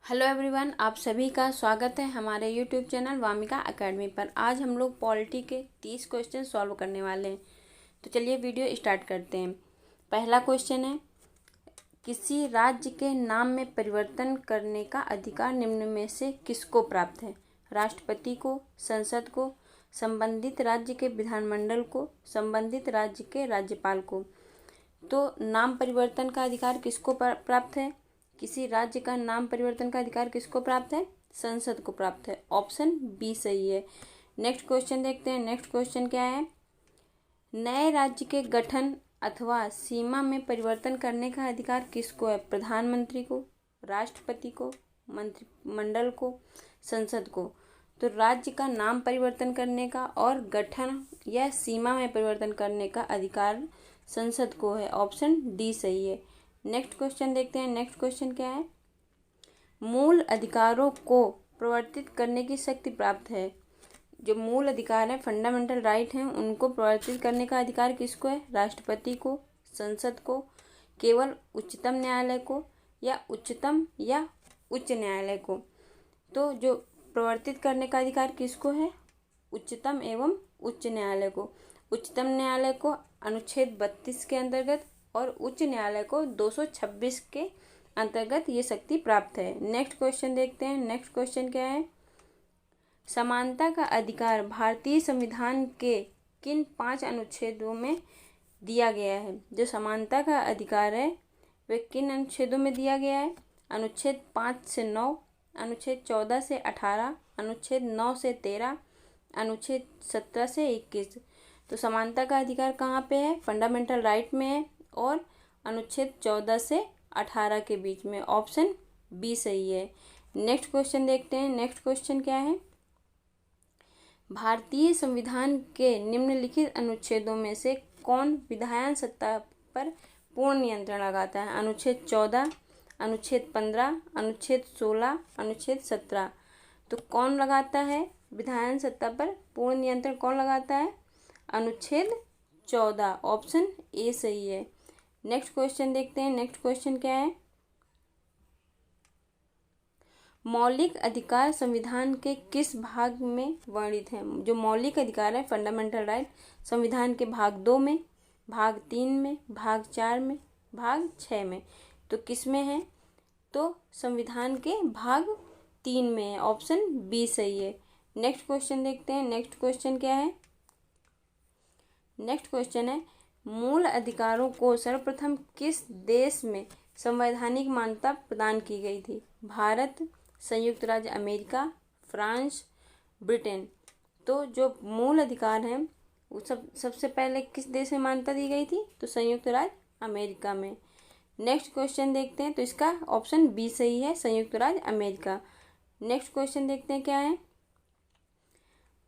Hello everyone, आप सभी का स्वागत है हमारे यूट्यूब चैनल वामिका एकेडमी पर। आज हम लोग पॉलिटी के 30 क्वेश्चन सॉल्व करने वाले हैं। तो चलिए वीडियो स्टार्ट करते हैं। पहला क्वेश्चन है, किसी राज्य के नाम में परिवर्तन करने का अधिकार निम्न में से किसको प्राप्त है? राष्ट्रपति को, संसद को, संबंधित राज्य के विधानमंडल को, संबंधित राज्य के राज्यपाल को। तो नाम परिवर्तन का अधिकार किसको प्राप्त है? किसी राज्य का नाम परिवर्तन का अधिकार किसको प्राप्त है? संसद को प्राप्त है। ऑप्शन बी सही है। नेक्स्ट क्वेश्चन देखते हैं। नेक्स्ट क्वेश्चन क्या है? नए राज्य के गठन अथवा सीमा में परिवर्तन करने का अधिकार किसको है? प्रधानमंत्री को, राष्ट्रपति को, मंत्रिमंडल को, संसद को। तो राज्य का नाम परिवर्तन करने का और गठन या सीमा में परिवर्तन करने का अधिकार संसद को है। ऑप्शन डी सही है। नेक्स्ट क्वेश्चन देखते हैं। नेक्स्ट क्वेश्चन क्या है? मूल अधिकारों को प्रवर्तित करने की शक्ति प्राप्त है। जो मूल अधिकार है, फंडामेंटल राइट हैं, उनको प्रवर्तित करने का अधिकार किसको है? राष्ट्रपति को, संसद को, केवल उच्चतम न्यायालय को, या उच्चतम या उच्च न्यायालय को। तो जो प्रवर्तित करने का अधिकार किसको है? उच्चतम एवं उच्च न्यायालय को। उच्चतम न्यायालय को अनुच्छेद 32 के अंतर्गत और उच्च न्यायालय को 226 के अंतर्गत ये शक्ति प्राप्त है। नेक्स्ट क्वेश्चन देखते हैं। नेक्स्ट क्वेश्चन क्या है? समानता का अधिकार भारतीय संविधान के किन 5 अनुच्छेदों में दिया गया है? जो समानता का अधिकार है वह किन अनुच्छेदों में दिया गया है? अनुच्छेद 5 से 9, अनुच्छेद 14 से 18, अनुच्छेद 9 से 13, अनुच्छेद 17 से 21। तो समानता का अधिकार कहाँ पे है? फंडामेंटल राइट में है और अनुच्छेद 14 से 18 के बीच में। ऑप्शन बी सही है। नेक्स्ट क्वेश्चन देखते हैं। नेक्स्ट क्वेश्चन क्या है? भारतीय संविधान के निम्नलिखित अनुच्छेदों में से कौन विधायन सत्ता पर पूर्ण नियंत्रण लगाता है? अनुच्छेद 14, अनुच्छेद 15, अनुच्छेद 16, अनुच्छेद 17। तो कौन लगाता है विधायन सत्ता पर पूर्ण नियंत्रण? कौन लगाता है? अनुच्छेद 14। ऑप्शन ए सही है। नेक्स्ट क्वेश्चन देखते हैं। नेक्स्ट क्वेश्चन क्या है? मौलिक अधिकार संविधान के किस भाग में वर्णित हैं? जो मौलिक अधिकार है, फंडामेंटल राइट, संविधान के भाग 2 में, भाग 3 में, भाग 4 में, भाग 6 में। तो किस में है? तो संविधान के भाग 3 में है। ऑप्शन बी सही है। नेक्स्ट क्वेश्चन देखते हैं। नेक्स्ट क्वेश्चन क्या है? नेक्स्ट क्वेश्चन है, मूल अधिकारों को सर्वप्रथम किस देश में संवैधानिक मान्यता प्रदान की गई थी? भारत, संयुक्त राज्य अमेरिका, फ्रांस, ब्रिटेन। तो जो मूल अधिकार हैं वो सबसे पहले किस देश में मान्यता दी गई थी? तो संयुक्त राज्य अमेरिका में। नेक्स्ट क्वेश्चन देखते हैं। तो इसका ऑप्शन बी सही है, संयुक्त राज्य अमेरिका। नेक्स्ट क्वेश्चन देखते हैं क्या है?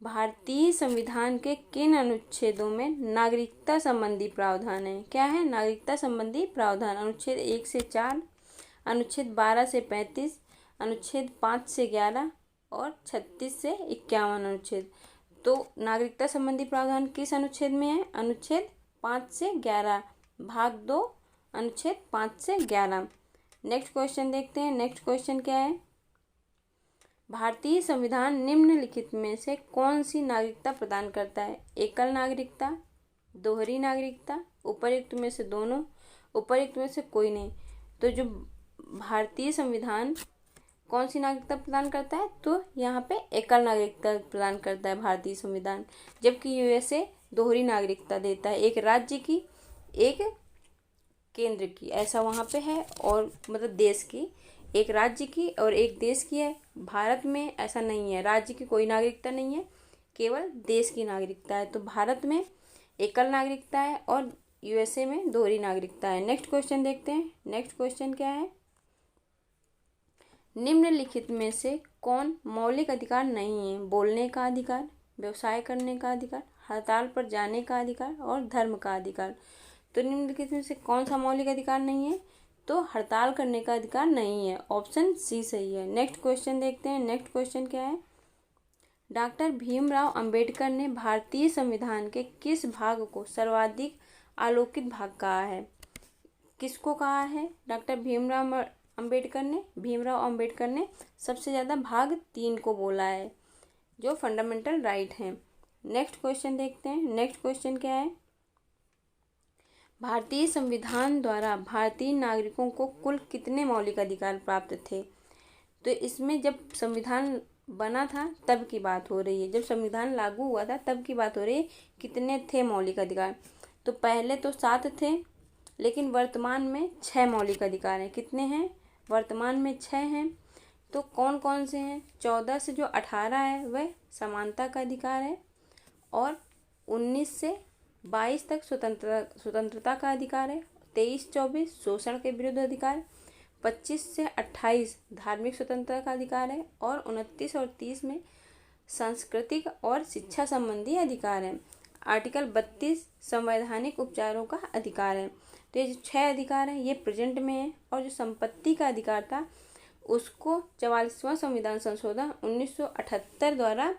भारतीय संविधान के किन अनुच्छेदों में नागरिकता संबंधी प्रावधान है? क्या है? नागरिकता संबंधी प्रावधान। अनुच्छेद 1 से 4, अनुच्छेद 12 से 35, अनुच्छेद 5 से 11 और 36 से 51 अनुच्छेद। तो नागरिकता संबंधी प्रावधान किस अनुच्छेद में है? अनुच्छेद 5 से 11, भाग 2, अनुच्छेद 5 से 11। नेक्स्ट क्वेश्चन देखते हैं। नेक्स्ट क्वेश्चन क्या है? भारतीय संविधान निम्नलिखित में से कौन सी नागरिकता प्रदान करता है? एकल नागरिकता, दोहरी नागरिकता, उपर्युक्त में से दोनों, उपर्युक्त में से कोई नहीं। तो जो भारतीय संविधान कौन सी नागरिकता प्रदान करता है? तो यहाँ पे एकल नागरिकता प्रदान करता है भारतीय संविधान। जबकि यूएसए दोहरी नागरिकता देता है, एक राज्य की, एक केंद्र की। ऐसा वहाँ पे है, और मतलब देश की, एक राज्य की और एक देश की है। भारत में ऐसा नहीं है, राज्य की कोई नागरिकता नहीं है, केवल देश की नागरिकता है। तो भारत में एकल नागरिकता है और यूएसए में दोहरी नागरिकता है। नेक्स्ट क्वेश्चन देखते हैं। नेक्स्ट क्वेश्चन क्या है? निम्नलिखित में से कौन मौलिक अधिकार नहीं है? बोलने का अधिकार, व्यवसाय करने का अधिकार, हड़ताल पर जाने का अधिकार और धर्म का अधिकार। तो निम्नलिखित में से कौन सा मौलिक अधिकार नहीं है? तो हड़ताल करने का अधिकार नहीं है। ऑप्शन सी सही है। नेक्स्ट क्वेश्चन देखते हैं। नेक्स्ट क्वेश्चन क्या है? डॉक्टर भीमराव अंबेडकर ने भारतीय संविधान के किस भाग को सर्वाधिक आलोकित भाग कहा है? किसको कहा है? डॉक्टर भीमराव अंबेडकर ने, भीमराव अंबेडकर ने सबसे ज़्यादा भाग 3 को बोला है, जो फंडामेंटल राइट हैं। नेक्स्ट क्वेश्चन देखते हैं। नेक्स्ट क्वेश्चन क्या है? भारतीय संविधान द्वारा भारतीय नागरिकों को कुल कितने मौलिक अधिकार प्राप्त थे? तो इसमें जब संविधान बना था तब की बात हो रही है, जब संविधान लागू हुआ था तब की बात हो रही है। कितने थे मौलिक अधिकार? तो पहले तो 7 थे, लेकिन वर्तमान में 6 मौलिक अधिकार हैं। कितने हैं? वर्तमान में 6 हैं। तो कौन कौन से हैं? 14 से जो 18 है वह समानता का अधिकार है, और 19 से 22 तक स्वतंत्रता का अधिकार है, 23-24 शोषण के विरुद्ध अधिकार, 25 से 28 धार्मिक स्वतंत्रता का अधिकार है, और 29 और 30 में सांस्कृतिक और शिक्षा संबंधी अधिकार है। आर्टिकल 32 संवैधानिक उपचारों का अधिकार है। तो ये जो 6 अधिकार हैं ये प्रेजेंट में है, और जो संपत्ति का अधिकार था उसको 44वां संविधान संशोधन 1978 द्वारा,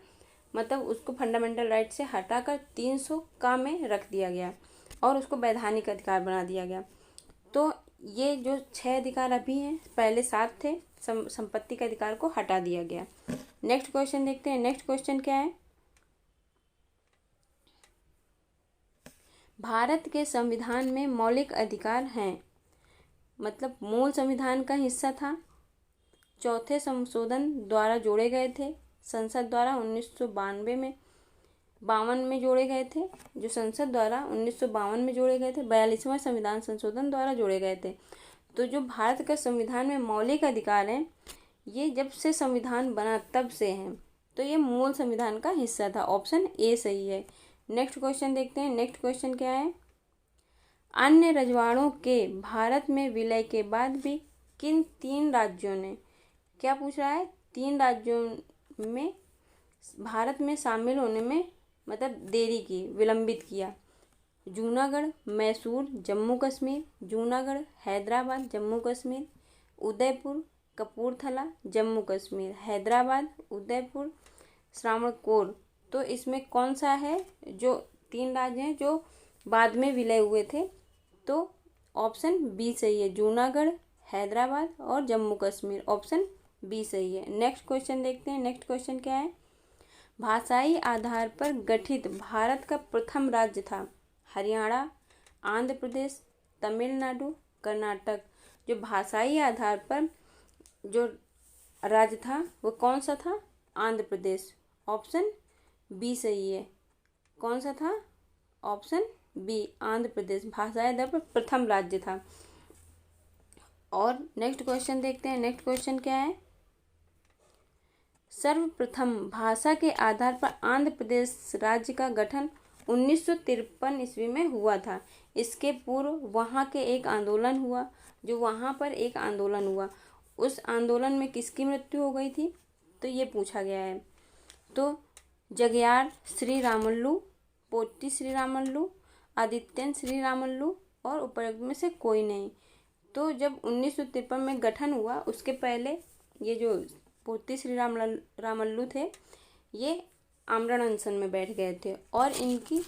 मतलब उसको फंडामेंटल राइट से हटाकर 300 का में रख दिया गया और उसको वैधानिक अधिकार बना दिया गया। तो ये जो 6 अधिकार अभी हैं, पहले 7 थे, संपत्ति के अधिकार को हटा दिया गया। नेक्स्ट क्वेश्चन देखते हैं। नेक्स्ट क्वेश्चन क्या है? भारत के संविधान में मौलिक अधिकार हैं, मतलब मूल संविधान का हिस्सा था, चौथे संशोधन द्वारा जोड़े गए थे, संसद द्वारा 1952 में जोड़े गए थे, जो संसद द्वारा 1952 में जोड़े गए थे, 42वां संविधान संशोधन द्वारा जोड़े गए थे। तो जो भारत का संविधान में मौलिक अधिकार हैं ये जब से संविधान बना तब से हैं, तो ये मूल संविधान का हिस्सा था। ऑप्शन ए सही है। नेक्स्ट क्वेश्चन देखते हैं। नेक्स्ट क्वेश्चन क्या है? अन्य रजवाड़ों के भारत में विलय के बाद भी किन 3 राज्यों ने, क्या पूछ रहा है, 3 राज्यों में भारत में शामिल होने में मतलब देरी की, विलंबित किया? जूनागढ़, मैसूर, जम्मू कश्मीर, जूनागढ़, हैदराबाद, जम्मू कश्मीर, उदयपुर, कपूरथला, जम्मू कश्मीर, हैदराबाद, उदयपुर, श्रावणकोर। तो इसमें कौन सा है? जो 3 राज्य हैं जो बाद में विलय हुए थे, तो ऑप्शन बी सही है। जूनागढ़, हैदराबाद और जम्मू कश्मीर, ऑप्शन बी सही है। नेक्स्ट क्वेश्चन देखते हैं। नेक्स्ट क्वेश्चन क्या है? भाषाई आधार पर गठित भारत का प्रथम राज्य था हरियाणा, आंध्र प्रदेश, तमिलनाडु, कर्नाटक। जो भाषाई आधार पर जो राज्य था वो कौन सा था? आंध्र प्रदेश, ऑप्शन बी सही है। कौन सा था? ऑप्शन बी, आंध्र प्रदेश भाषाई आधार पर प्रथम राज्य था। और नेक्स्ट क्वेश्चन देखते हैं। नेक्स्ट क्वेश्चन क्या है? सर्वप्रथम भाषा के आधार पर आंध्र प्रदेश राज्य का गठन 1953 ईस्वी में हुआ था। इसके पूर्व वहाँ के एक आंदोलन हुआ, जो वहाँ पर एक आंदोलन हुआ, उस आंदोलन में किसकी मृत्यु हो गई थी? तो ये पूछा गया है। तो जगयार श्री रामल्लू, पोट्टी श्री रामल्लू, आदित्यन श्री रामल्लू और उपर्युक्त में से कोई नहीं। तो जब 1953 में गठन हुआ उसके पहले ये जो पोट्टी श्री रामल्लू थे ये आमरण अनशन में बैठ गए थे, और इनकी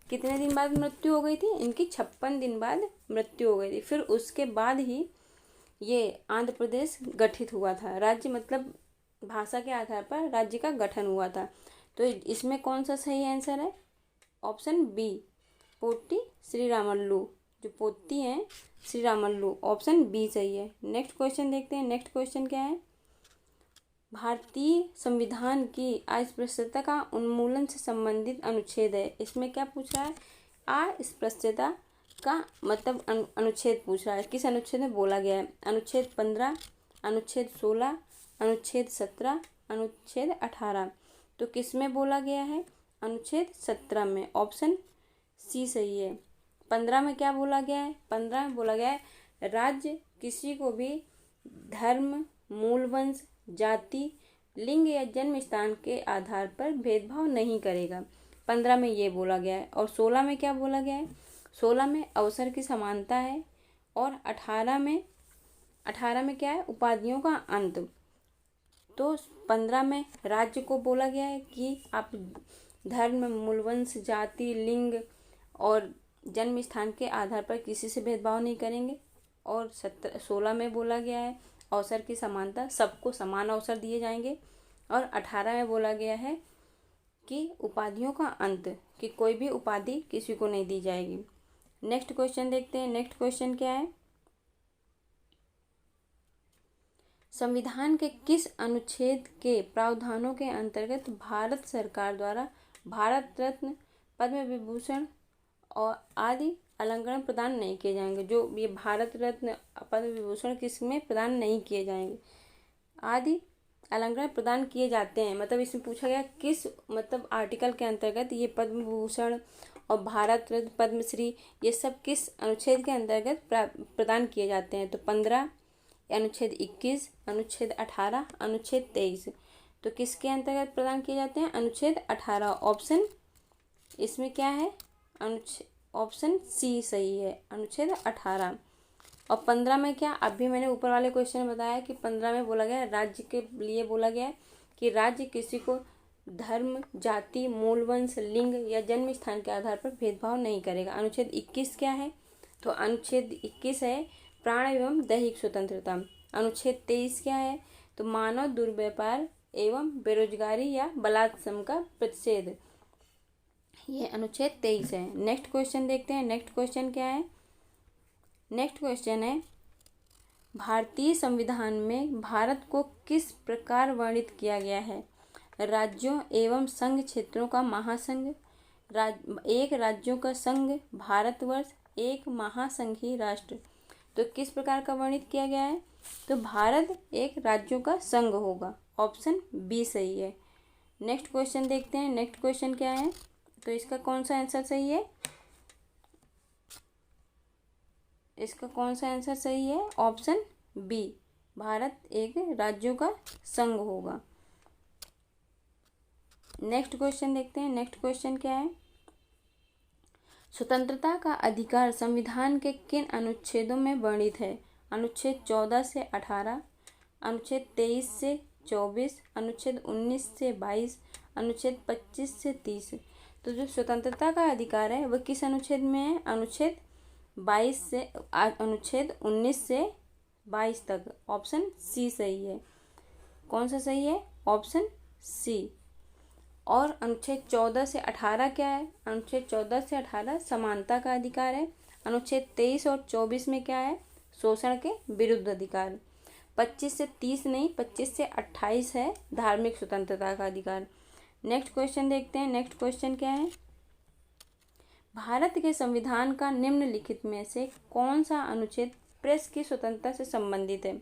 कितने दिन बाद मृत्यु हो गई थी? इनकी 56 दिन बाद मृत्यु हो गई थी। फिर उसके बाद ही ये आंध्र प्रदेश गठित हुआ था। राज्य मतलब भाषा के आधार पर राज्य का गठन हुआ था। तो इसमें कौन सा सही आंसर है? Option B, potty Shri Ramulu, जो पोती हैं श्री रामल्लू, ऑप्शन बी सही है। नेक्स्ट क्वेश्चन देखते हैं। नेक्स्ट क्वेश्चन क्या है? भारतीय संविधान की अस्पृश्यता का उन्मूलन से संबंधित अनुच्छेद है। इसमें क्या पूछ रहा है? अस्पृश्यता का मतलब अनुच्छेद पूछ रहा है। किस अनुच्छेद में बोला गया है? अनुच्छेद 15, अनुच्छेद 16, अनुच्छेद 17, अनुच्छेद 18। तो किस में बोला गया है? अनुच्छेद 17 में, ऑप्शन सी सही है। 15 में क्या बोला गया है? 15 में बोला गया है राज्य किसी को भी धर्म, मूल वंश, जाति, लिंग या जन्म स्थान के आधार पर भेदभाव नहीं करेगा। 15 में ये बोला गया है। और 16 में क्या बोला गया है? 16 में अवसर की समानता है, और 18 में क्या है? उपाधियों का अंत। तो 15 में राज्य को बोला गया है कि आप धर्म, मूलवंश, जाति, लिंग और जन्म स्थान के आधार पर किसी से भेदभाव नहीं करेंगे। और 16 में बोला गया है अवसर की समानता, सबको समान अवसर दिए जाएंगे। और 18 में बोला गया है कि उपाधियों का अंत, कि कोई भी उपाधि किसी को नहीं दी जाएगी। नेक्स्ट क्वेश्चन देखते हैं। नेक्स्ट क्वेश्चन क्या है? संविधान के किस अनुच्छेद के प्रावधानों के अंतर्गत भारत सरकार द्वारा भारत रत्न, पद्म विभूषण और आदि अलंकरण प्रदान नहीं किए जाएंगे? जो ये भारत रत्न, पद्म विभूषण किसमें प्रदान नहीं किए जाएंगे? आदि अलंकरण प्रदान किए जाते हैं। मतलब इसमें पूछा गया किस आर्टिकल के अंतर्गत ये पद्म विभूषण और भारत रत्न, पद्मश्री, ये सब किस अनुच्छेद के अंतर्गत प्रदान किए जाते हैं? तो 15, अनुच्छेद 21, अनुच्छेद 18, अनुच्छेद 23। तो किसके अंतर्गत प्रदान किए जाते हैं? अनुच्छेद 18। ऑप्शन इसमें क्या है? ऑप्शन सी सही है, अनुच्छेद 18। और 15 में क्या? अभी मैंने ऊपर वाले क्वेश्चन में बताया कि 15 में बोला गया राज्य के लिए बोला गया कि राज्य किसी को धर्म, जाति, मूल वंश, लिंग या जन्म स्थान के आधार पर भेदभाव नहीं करेगा। अनुच्छेद 21 क्या है? तो अनुच्छेद 21 है प्राण एवं दैहिक स्वतंत्रता। अनुच्छेद 23 क्या है? तो मानव दुर्व्यापार एवं बेरोजगारी या बलात्संग का प्रतिषेध। ये अनुच्छेद 23 है। नेक्स्ट क्वेश्चन देखते हैं। नेक्स्ट क्वेश्चन क्या है? नेक्स्ट क्वेश्चन है भारतीय संविधान में भारत को किस प्रकार वर्णित किया गया है? राज्यों एवं संघ क्षेत्रों का महासंघ, एक राज्यों का संघ, भारतवर्ष, एक महासंघीय राष्ट्र। तो किस प्रकार का वर्णित किया गया है? तो भारत एक राज्यों का संघ होगा। ऑप्शन बी सही है। नेक्स्ट क्वेश्चन देखते हैं। नेक्स्ट क्वेश्चन क्या है? तो इसका कौन सा आंसर सही है? इसका कौन सा आंसर सही है? ऑप्शन बी, भारत एक राज्यों का संघ होगा। नेक्स्ट क्वेश्चन देखते हैं। नेक्स्ट क्वेश्चन क्या है? स्वतंत्रता का अधिकार संविधान के किन अनुच्छेदों में वर्णित है? अनुच्छेद 14 से 18, अनुच्छेद 23 से 24, अनुच्छेद 19 से 22, अनुच्छेद 25 से 30। तो जो स्वतंत्रता का अधिकार है वह किस अनुच्छेद में है? अनुच्छेद 19 से 22 तक। ऑप्शन सी सही है। कौन सा सही है? Option C. और अनुच्छेद 14 से 18 क्या है? अनुच्छेद 14 से 18 समानता का अधिकार है। अनुच्छेद 23 और 24 में क्या है? शोषण के विरुद्ध अधिकार। 25 से 30 नहीं, 25 से 28 है धार्मिक स्वतंत्रता का अधिकार। नेक्स्ट क्वेश्चन देखते हैं। नेक्स्ट क्वेश्चन क्या है? भारत के संविधान का निम्नलिखित में से कौन सा अनुच्छेद प्रेस की स्वतंत्रता से संबंधित है?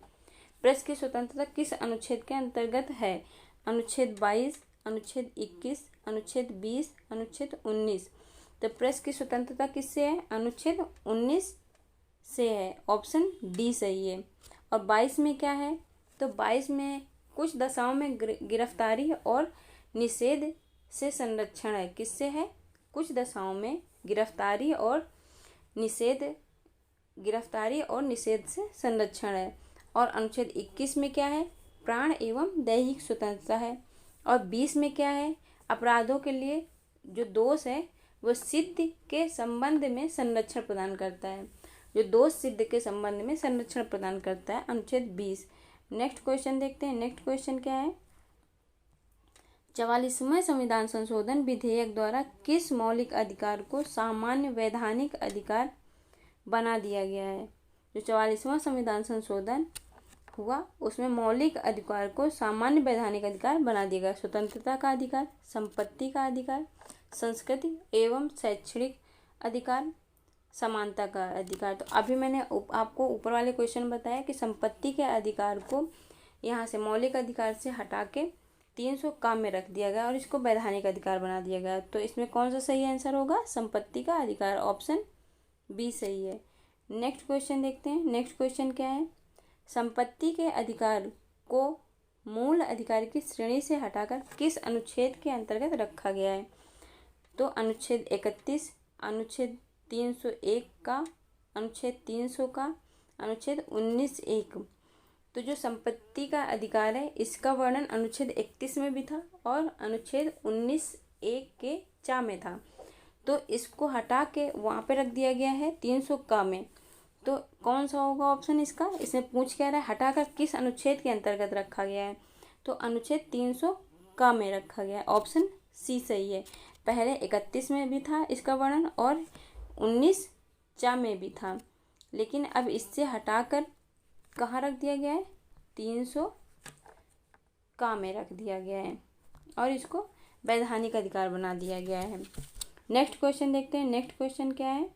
प्रेस की स्वतंत्रता किस अनुच्छेद के अंतर्गत है? अनुच्छेद 22, अनुच्छेद 21, अनुच्छेद 20, अनुच्छेद 19। तो प्रेस की स्वतंत्रता किससे है? अनुच्छेद 19 से है। ऑप्शन डी सही है। और 22 में क्या है? तो 22 में कुछ दशाओं में गिरफ्तारी और निषेध से संरक्षण है। किससे है? कुछ दशाओं में गिरफ्तारी और निषेध से संरक्षण है। और अनुच्छेद 21 में क्या है? प्राण एवं दैहिक स्वतंत्रता है। और 20 में क्या है? अपराधों के लिए जो दोष है वह सिद्ध के संबंध में संरक्षण प्रदान करता है। जो दोष सिद्ध के संबंध में संरक्षण प्रदान करता है, अनुच्छेद 20। नेक्स्ट क्वेश्चन देखते हैं। नेक्स्ट क्वेश्चन क्या है? 44वें संविधान संशोधन विधेयक द्वारा किस मौलिक अधिकार को सामान्य वैधानिक अधिकार बना दिया गया है? जो 44वां संविधान संशोधन हुआ उसमें मौलिक अधिकार को सामान्य वैधानिक अधिकार बना दिया गया। स्वतंत्रता का अधिकार, संपत्ति का अधिकार, संस्कृति एवं शैक्षणिक अधिकार, समानता का अधिकार। तो अभी मैंने आपको ऊपर वाले क्वेश्चन बताया कि संपत्ति के अधिकार को यहाँ से मौलिक अधिकार से हटा के 300 काम में रख दिया गया और इसको वैधानिक अधिकार बना दिया गया। तो इसमें कौन सा सही आंसर होगा? संपत्ति का अधिकार। ऑप्शन बी सही है। नेक्स्ट क्वेश्चन देखते हैं। नेक्स्ट क्वेश्चन क्या है? संपत्ति के अधिकार को मूल अधिकार की श्रेणी से हटाकर किस अनुच्छेद के अंतर्गत रखा गया है? तो अनुच्छेद 31, अनुच्छेद 301 का, अनुच्छेद 300 का, अनुच्छेद 19(1). तो जो संपत्ति का अधिकार है इसका वर्णन अनुच्छेद 31 में भी था और अनुच्छेद 19(1) के चा में था। तो इसको हटा के वहाँ पे रख दिया गया है 300 का में। तो कौन सा होगा ऑप्शन इसका? इसमें पूछ क्या रहा है, हटाकर किस अनुच्छेद के अंतर्गत रखा गया है? तो अनुच्छेद 300 का में रखा गया है। ऑप्शन सी सही है। पहले 31 में भी था इसका वर्णन और 19 चा में भी था, लेकिन अब इससे हटाकर कहाँ रख दिया गया है? 300 का में रख दिया गया है और इसको वैधानिक अधिकार बना दिया गया है। नेक्स्ट क्वेश्चन देखते हैं। नेक्स्ट क्वेश्चन क्या है?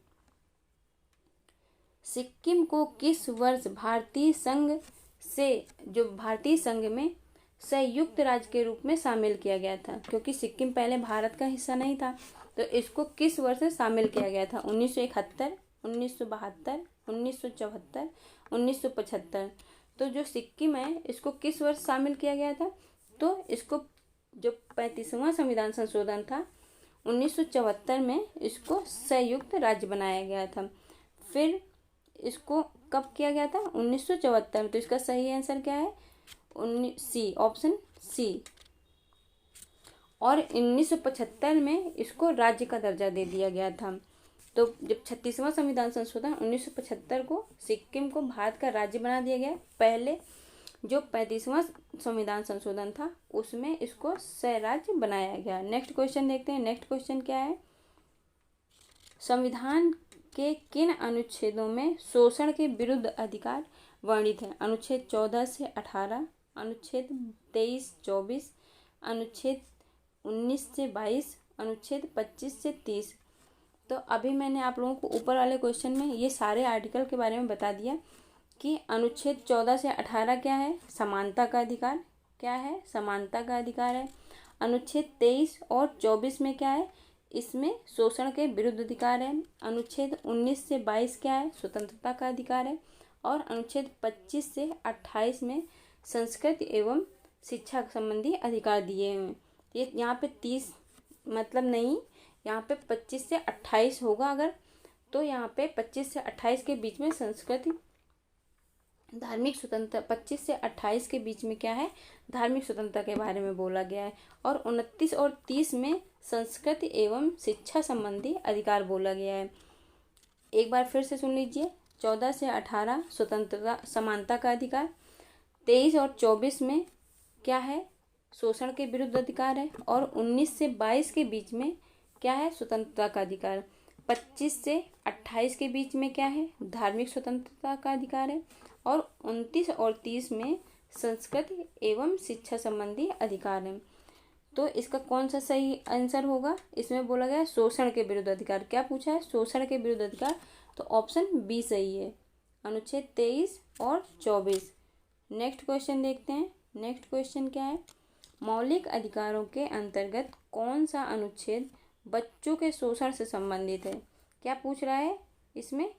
सिक्किम को किस वर्ष भारतीय संघ में संयुक्त राज्य के रूप में शामिल किया गया था? क्योंकि सिक्किम पहले भारत का हिस्सा नहीं था, तो इसको किस वर्ष में शामिल किया गया था? 1971, 1972, 1974, 1975। तो जो सिक्किम है इसको किस वर्ष शामिल किया गया था? तो इसको जो 35वां संविधान संशोधन था 1974 में इसको संयुक्त राज्य बनाया गया था। फिर इसको कब किया गया था? 1974 में। तो इसका सही आंसर क्या है? सी, ऑप्शन सी। और 1975 में इसको राज्य का दर्जा दे दिया गया था। तो जब 36वां संविधान संशोधन 1975 को सिक्किम को भारत का राज्य बना दिया गया। पहले जो 35वां संविधान संशोधन था उसमें इसको सह राज्य बनाया गया। नेक्स्ट क्वेश्चन देखते हैं। नेक्स्ट क्वेश्चन क्या है? संविधान के किन अनुच्छेदों में शोषण के विरुद्ध अधिकार वर्णित है? अनुच्छेद 14 से 18, अनुच्छेद 23-24, अनुच्छेद 19 से 22, अनुच्छेद 25 से 30। तो अभी मैंने आप लोगों को ऊपर वाले क्वेश्चन में ये सारे आर्टिकल के बारे में बता दिया कि अनुच्छेद 14 से 18 क्या है? समानता का अधिकार। क्या है? समानता का अधिकार है। अनुच्छेद 23 और 24 में क्या है? इसमें शोषण के विरुद्ध अधिकार है। अनुच्छेद 19 से 22 क्या है? स्वतंत्रता का अधिकार है। और अनुच्छेद 25 से 28 में संस्कृति एवं शिक्षा संबंधी अधिकार दिए हुए हैं। ये यहाँ पे 30 मतलब नहीं, यहाँ पे 25 से 28 होगा अगर, तो यहाँ पे 25 से 28 के बीच में संस्कृति धार्मिक स्वतंत्रता, 25 से 28 के बीच में क्या है? धार्मिक स्वतंत्रता के बारे में बोला गया है। और 29 और 30 में संस्कृति एवं शिक्षा संबंधी अधिकार बोला गया है। एक बार फिर से सुन लीजिए। 14 से 18 स्वतंत्रता समानता का अधिकार, 23 और 24 में क्या है? शोषण के विरुद्ध अधिकार है। और 19 से 22 के बीच में क्या है? स्वतंत्रता का अधिकार। 25 से 28 के बीच में क्या है? धार्मिक स्वतंत्रता का अधिकार है। और 29 और 30 में संस्कृति एवं शिक्षा संबंधी अधिकार है। तो इसका कौन सा सही आंसर होगा? इसमें बोला गया शोषण के विरुद्ध अधिकार। क्या पूछा है? शोषण के विरुद्ध अधिकार। तो ऑप्शन बी सही है, अनुच्छेद 23 और 24। नेक्स्ट क्वेश्चन देखते हैं। नेक्स्ट क्वेश्चन क्या है? मौलिक अधिकारों के अंतर्गत कौन सा अनुच्छेद बच्चों के शोषण से संबंधित है? क्या पूछ रहा है इसमें?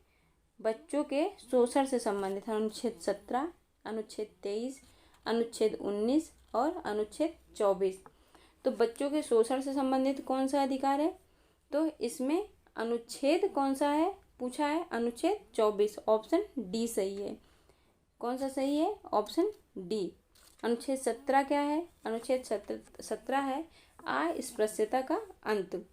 बच्चों के शोषण से संबंधित है। अनुच्छेद 17, अनुच्छेद 23, अनुच्छेद 19 और अनुच्छेद 24। तो बच्चों के शोषण से संबंधित कौन सा अधिकार है? तो इसमें अनुच्छेद कौन सा है पूछा है? अनुच्छेद 24। ऑप्शन डी सही है। कौन सा सही है? Option D. अनुच्छेद 17 क्या है? अनुच्छेद 17 है अस्पृश्यता का अंत।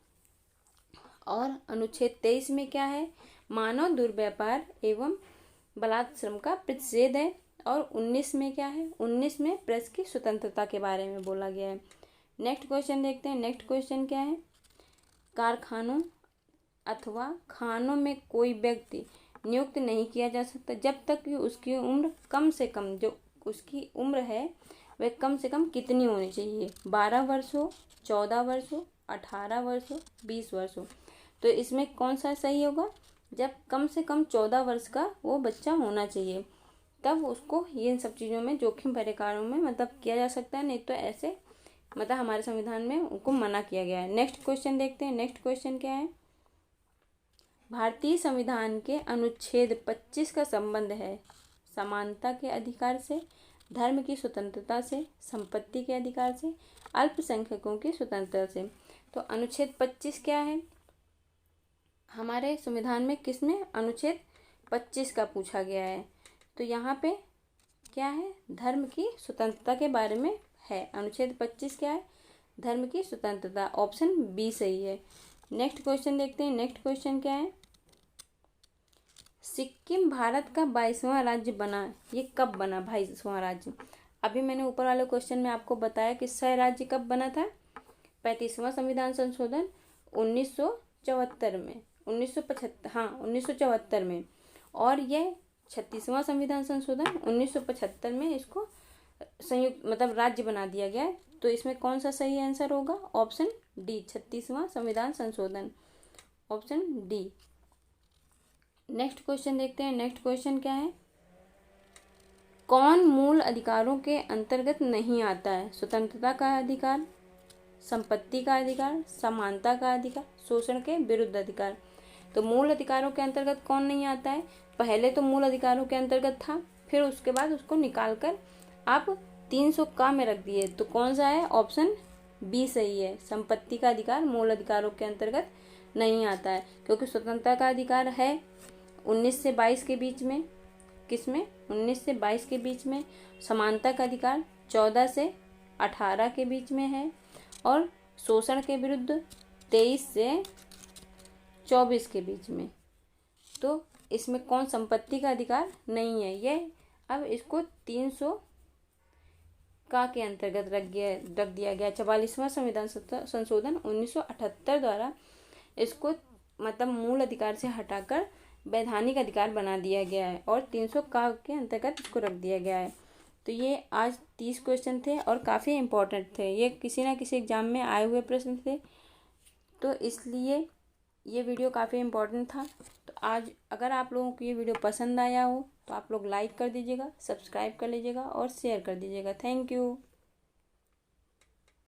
और अनुच्छेद 23 में क्या है? मानव दुर्व्यापार एवं बलात्श्रम का प्रतिषेध है। और 19 में क्या है? 19 में प्रेस की स्वतंत्रता के बारे में बोला गया है। नेक्स्ट क्वेश्चन देखते हैं। नेक्स्ट क्वेश्चन क्या है? कारखानों अथवा खानों में कोई व्यक्ति नियुक्त नहीं किया जा सकता जब तक कि उसकी उम्र कम से कम, जो उसकी उम्र है वह कम से कम कितनी होनी चाहिए? 12 वर्ष हो, 14 वर्ष हो, 18 वर्ष हो, 20 वर्ष हो। तो इसमें कौन सा सही होगा? जब कम से कम 14 वर्ष का वो बच्चा होना चाहिए, तब उसको ये इन सब चीज़ों में जोखिम भरे कार्यों में मतलब किया जा सकता है। नहीं तो ऐसे मतलब हमारे संविधान में उनको मना किया गया है। नेक्स्ट क्वेश्चन देखते हैं। नेक्स्ट क्वेश्चन क्या है? भारतीय संविधान के अनुच्छेद 25 का संबंध है समानता के अधिकार से, धर्म की स्वतंत्रता से, संपत्ति के अधिकार से, अल्पसंख्यकों की स्वतंत्रता से। तो अनुच्छेद 25 क्या है हमारे संविधान में? किसमें? अनुच्छेद 25 का पूछा गया है। तो यहाँ पे क्या है? धर्म की स्वतंत्रता के बारे में है। अनुच्छेद 25 क्या है? धर्म की स्वतंत्रता। ऑप्शन बी सही है। नेक्स्ट क्वेश्चन देखते हैं। नेक्स्ट क्वेश्चन क्या है? सिक्किम भारत का 22वां राज्य बना, ये कब बना 22वां राज्य? अभी मैंने ऊपर वाले क्वेश्चन में आपको बताया कि सह राज्य कब बना था। 35वां संविधान संशोधन 1974 में, 1975, हाँ 1974 में। और यह 36वां संविधान संशोधन 1975 में इसको संयुक्त मतलब राज्य बना दिया गया है। तो इसमें कौन सा सही आंसर होगा? ऑप्शन डी, 36वां संविधान संशोधन, ऑप्शन डी। नेक्स्ट क्वेश्चन देखते हैं। नेक्स्ट क्वेश्चन क्या है? कौन मूल अधिकारों के अंतर्गत नहीं आता है? स्वतंत्रता का अधिकार, संपत्ति का अधिकार, समानता का अधिकार, शोषण के विरुद्ध अधिकार। तो मूल अधिकारों के अंतर्गत कौन नहीं आता है? पहले तो मूल अधिकारों के अंतर्गत था, फिर उसके बाद उसको निकालकर आप 300 का में रख दिए। तो कौन सा है? ऑप्शन बी सही है। संपत्ति का अधिकार मूल अधिकारों के अंतर्गत नहीं आता है, क्योंकि स्वतंत्रता का अधिकार है 19 से 22 के बीच में। किसमें? 19 से 22 के बीच में। समानता का अधिकार 14 से 18 के बीच में है। और शोषण के विरुद्ध 23 से 24 के बीच में। तो इसमें कौन संपत्ति का अधिकार नहीं है? ये अब इसको 300 का के अंतर्गत रख दिया गया। 44वां संविधान संशोधन 1978 द्वारा इसको मतलब मूल अधिकार से हटाकर वैधानिक अधिकार बना दिया गया है और 300 का के अंतर्गत इसको रख दिया गया है। तो ये आज 30 क्वेश्चन थे और काफ़ी इम्पोर्टेंट थे। ये किसी ना किसी एग्जाम में आए हुए प्रश्न थे, तो इसलिए ये वीडियो काफ़ी इम्पोर्टेंट था। तो आज अगर आप लोगों को ये वीडियो पसंद आया हो तो आप लोग लाइक कर दीजिएगा, सब्सक्राइब कर लीजिएगा और शेयर कर दीजिएगा। Thank you.